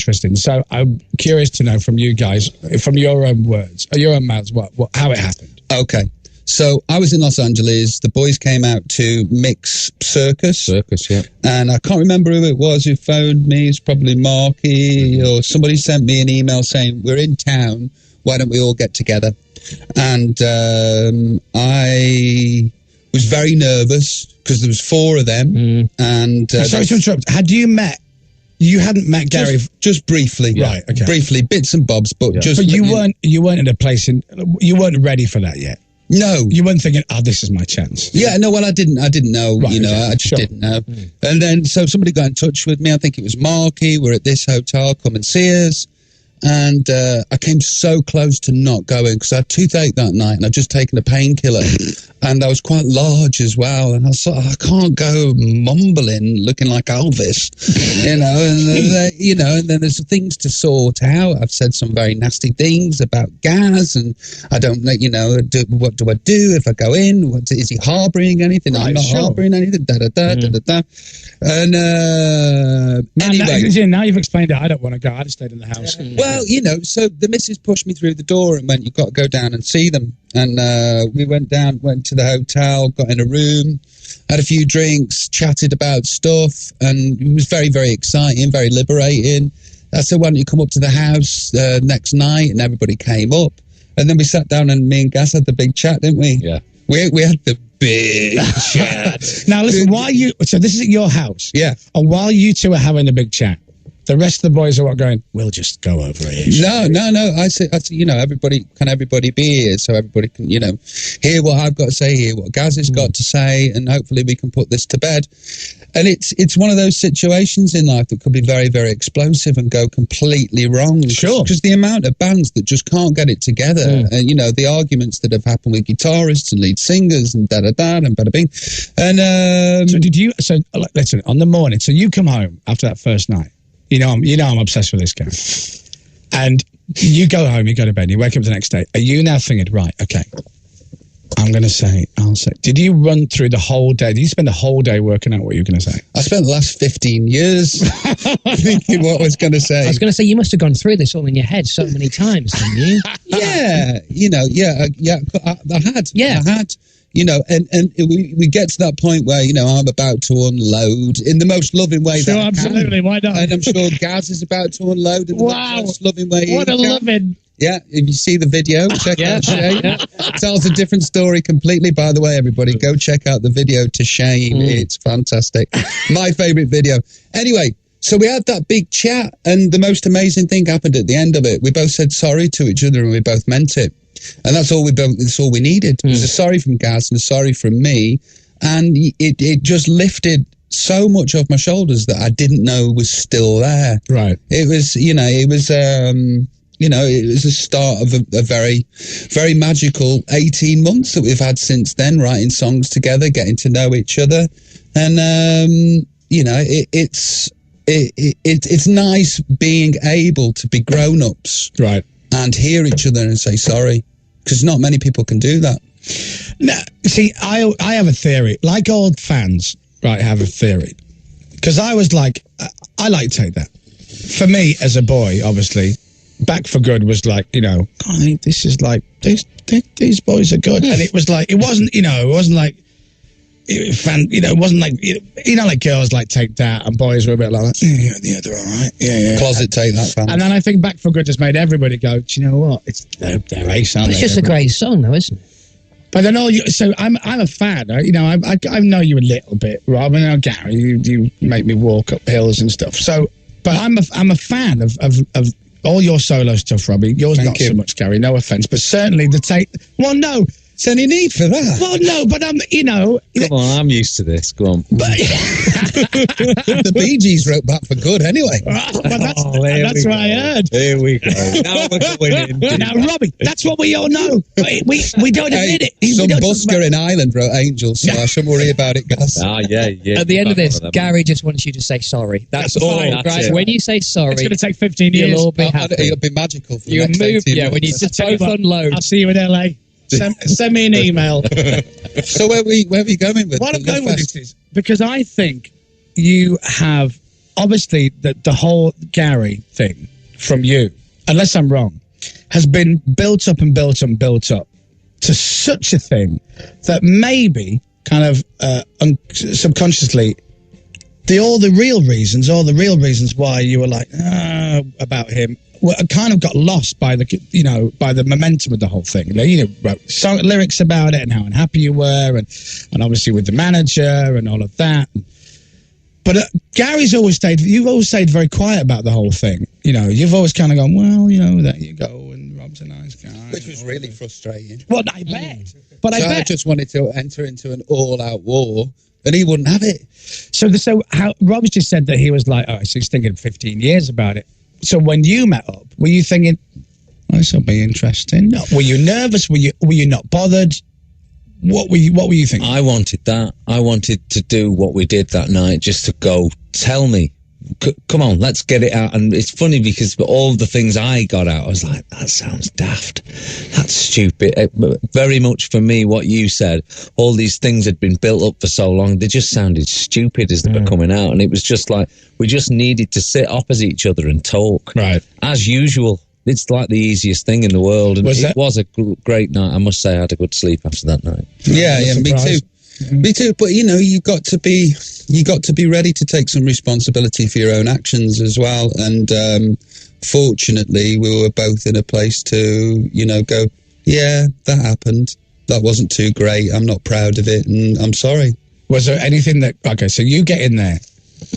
interesting. So I'm curious to know from you guys, from your own words, or your own mouths, how it happened. Okay. So I was in Los Angeles. The boys came out to mix Circus. Circus, yeah. And I can't remember who it was who phoned me. It's probably Marky, or somebody sent me an email saying, we're in town. Why don't we all get together? And I was very nervous because there was 4 of them. And sorry to interrupt. Had you met? You hadn't met Gary just briefly, right? Okay, briefly, bits and bobs, but just. But you weren't in a place you weren't ready for that yet. No, you weren't thinking, "Oh, this is my chance." Yeah, no. Well, I didn't know. Right, I just didn't know. And then so somebody got in touch with me. I think it was Marky. We're at this hotel. Come and see us. And I came so close to not going because I had toothache that night and I'd just taken a painkiller and I was quite large as well. And I was like, I can't go mumbling, looking like Elvis, and then there's things to sort out. I've said some very nasty things about Gaz and I don't know, what do I do if I go in? Is he harbouring anything? I'm not harbouring anything. And anyway. Now you've explained it. I don't want to go. I just stayed in the house. Well, so the missus pushed me through the door and went, you've got to go down and see them. And we went to the hotel, got in a room, had a few drinks, chatted about stuff, and it was very, very exciting, very liberating. I said, why don't you come up to the house next night? And everybody came up. And then we sat down and me and Gaz had the big chat, didn't we? Yeah. We had the big chat. Now, listen, so this is at your house? Yeah. And while you two are having the big chat, the rest of the boys are going, we'll just go over it. No. I said, everybody be here so everybody can, hear what I've got to say, hear what Gaz has got to say, and hopefully we can put this to bed. And it's one of those situations in life that could be very, very explosive and go completely wrong. Sure. Because the amount of bands that just can't get it together, and, the arguments that have happened with guitarists and lead singers and da-da-da and bada-bing. And, listen, on the morning, so you come home after that first night. I'm obsessed with this guy. And you go home, you go to bed, you wake up the next day. Are you now thinking, right, okay, I'll say, did you run through the whole day? Did you spend the whole day working out what you were going to say? I spent the last 15 years thinking what I was going to say. I was going to say, you must have gone through this all in your head so many times, didn't you? I had. And we get to that point where, I'm about to unload in the most loving way that I can. Absolutely, why not? And I'm sure Gaz is about to unload in the most loving way. What a loving. Yeah, if you see the video, check out Shane. Tells a different story completely. By the way, everybody, go check out the video to Shane. It's fantastic. My favourite video. Anyway, so we had that big chat, and the most amazing thing happened at the end of it. We both said sorry to each other, and we both meant it. And that's all we needed. It was a sorry from Gaz and a sorry from me, and it just lifted so much off my shoulders that I didn't know was still there. Right. It was, it was the start of a very, very magical 18 months that we've had since then, writing songs together, getting to know each other. And, it's nice being able to be grown-ups. Right. And hear each other and say sorry. Because not many people can do that. No, see, I have a theory. Like old fans, right, have a theory. Because I was like, I like Take That. For me, as a boy, obviously, Back for Good was like, this is like, these boys are good. And it was like, it wasn't like, it wasn't like, like girls like Take That and boys were a bit like, yeah, they're all right. Yeah. Closet Take That fans. And then I think Back for Good just made everybody go, do you know what? They're ace, aren't they? It's just a great song, though, isn't it? But then so I'm a fan. I know you a little bit, Rob. I know Gary. You make me walk up hills and stuff. So, but I'm a fan of all your solo stuff, Robbie. Yours not so much, Gary. No offense, but certainly the Take. Well, no. Is there any need for that? Well, no, but Come on, I'm used to this. Go on. But, the Bee Gees wrote Back for Good anyway. But that's what I heard. Here we go. Now we're going in. Now, Robbie, that's what we all know. We don't admit it. Some busker in Ireland wrote Angels, so I shouldn't worry about it, guys. Yeah. At the end of this, Gary just wants you to say sorry. That's all. Right? When you say sorry, it's going to take 15 years. You'll all be happy. It'll be magical. For You'll move. Yeah, when you both unload. I'll see you in LA. Send me an email. So where are we going with? What I'm going with this is because I think you have obviously the whole Gary thing from you, unless I'm wrong, has been built up and built up and built up to such a thing that maybe kind of subconsciously all the real reasons why you were like about him kind of got lost by the momentum of the whole thing. You know, wrote lyrics about it and how unhappy you were, and obviously with the manager and all of that. But Gary's you've always stayed very quiet about the whole thing. You know, you've always kind of gone, well, you know, there you go, and Rob's a nice guy. Which was really frustrating. Well, I bet. But I just wanted to enter into an all-out war, and he wouldn't have it. So how Rob's just said that he was like, oh, so he's thinking 15 years about it. So when you met up, were you thinking, oh, this will be interesting? No. Were you nervous? Were you not bothered? What were you thinking? I wanted that. I wanted to do what we did that night, just to go, tell me. Come on, let's get it out. And it's funny because all the things I got out, I was like, that sounds daft. That's stupid. Very much for me, what you said, all these things had been built up for so long, they just sounded stupid as they were coming out. And it was just like, we just needed to sit opposite each other and talk. Right. As usual. It's like the easiest thing in the world. And it was a great night. I must say I had a good sleep after that night. Yeah, me too. Me too, but you know, you got to be ready to take some responsibility for your own actions as well. And fortunately, we were both in a place to, you know, go, yeah, that happened. That wasn't too great. I'm not proud of it, and I'm sorry. Was there anything okay, so you get in there.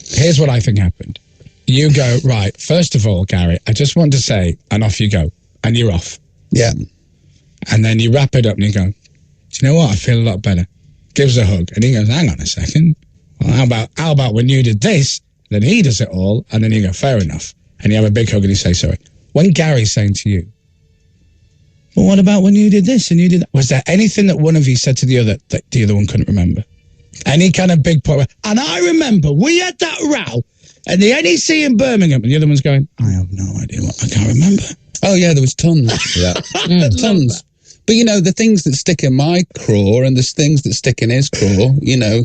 Here's what I think happened. You go, right, first of all, Gary, I just want to say, and off you go, and you're off. Yeah. And then you wrap it up and you go, do you know what? I feel a lot better. Gives a hug, and he goes, hang on a second. Well, how about when you did this? Then he does it all, and then you go, fair enough. And you have a big hug and you say sorry. When Gary's saying to you, well, what about when you did this and you did that? Was there anything that one of you said to the other that the other one couldn't remember? Any kind of big point? And I remember we had that row at the NEC in Birmingham, and the other one's going, I have no idea I can't remember. Oh, yeah, there was tons. Yeah. Tons. But, you know, the things that stick in my craw and there's things that stick in his craw, you know,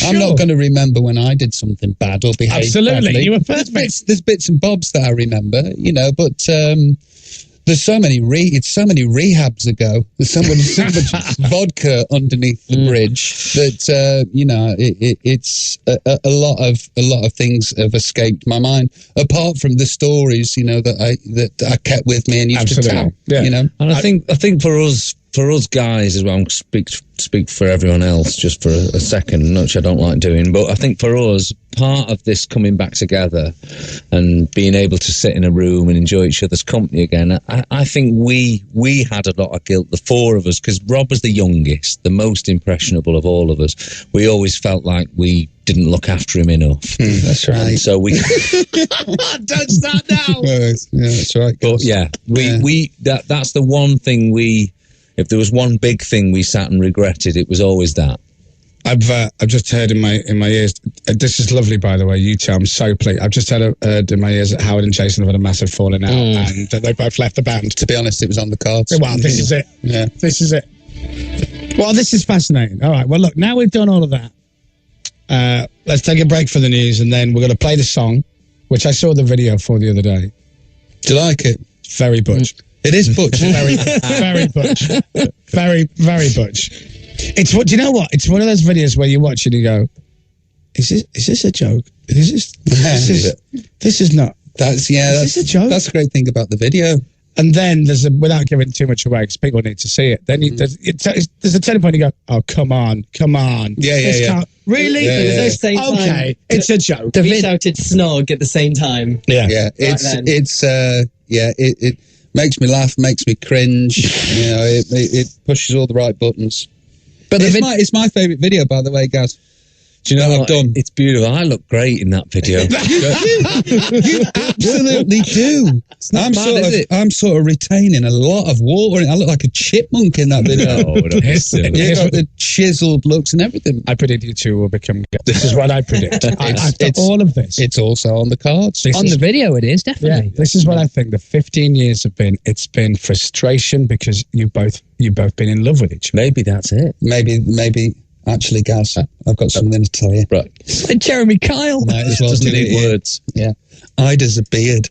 I'm not going to remember when I did something bad or behaved Absolutely. badly. You were perfect. There's bits and bobs that I remember, you know, but there's so many rehabs ago. There's so much vodka underneath the bridge that you know it's a lot of things have escaped my mind. Apart from the stories, you know, that I kept with me and used to tell. Yeah. You know, and I think for us guys as well, I'm speak for everyone else just for a second, which I don't like doing, but I think for us, part of this coming back together and being able to sit in a room and enjoy each other's company again, I think we had a lot of guilt, the four of us, because Rob was the youngest, the most impressionable of all of us. We always felt like we didn't look after him enough. That's right. And so we Don't start now. Yeah, that's right. But yeah, that's the one thing if there was one big thing we sat and regretted, it was always that. I've just heard in my ears. This is lovely, by the way. You two, I'm so pleased. I've just heard in my ears that Howard and Jason have had a massive falling out, and they both left the band. To be honest, it was on the cards. Well, this is it. Yeah, this is it. Well, this is fascinating. All right. Well, look. Now we've done all of that. Let's take a break for the news, and then we're going to play the song, which I saw the video for the other day. Do you like it? Very Butch. It is Butch. Very Butch. Very Butch. It's what? Do you know what? It's one of those videos where you watch it and you go, "Is this a joke? This is not." That's a joke. That's a great thing about the video. And then without giving too much away, because people need to see it. Then there's a turning point. You go, "Oh, come on." Yeah. Really? But at the same time, okay, it's a joke. We shouted "snog" at the same time. Yeah. It makes me laugh, makes me cringe. You know, it pushes all the right buttons. But it's my favourite video, by the way, Gaz. Do you know what I've done? It's beautiful. I look great in that video. You absolutely do. I'm sort of retaining a lot of water. I look like a chipmunk in that video. You got the chiseled looks and everything. I predict you two will become. This is what I predict. After all of this, it's also on the cards. On the video, it is definitely. Yeah, this is what I think. The 15 years have been. It's been frustration because you've both been in love with each other. Maybe that's it. Maybe Actually, Gaz, I've got something to tell you. Right. Jeremy Kyle. Might as well Doesn't do it need here. words. Yeah. Ida's a beard.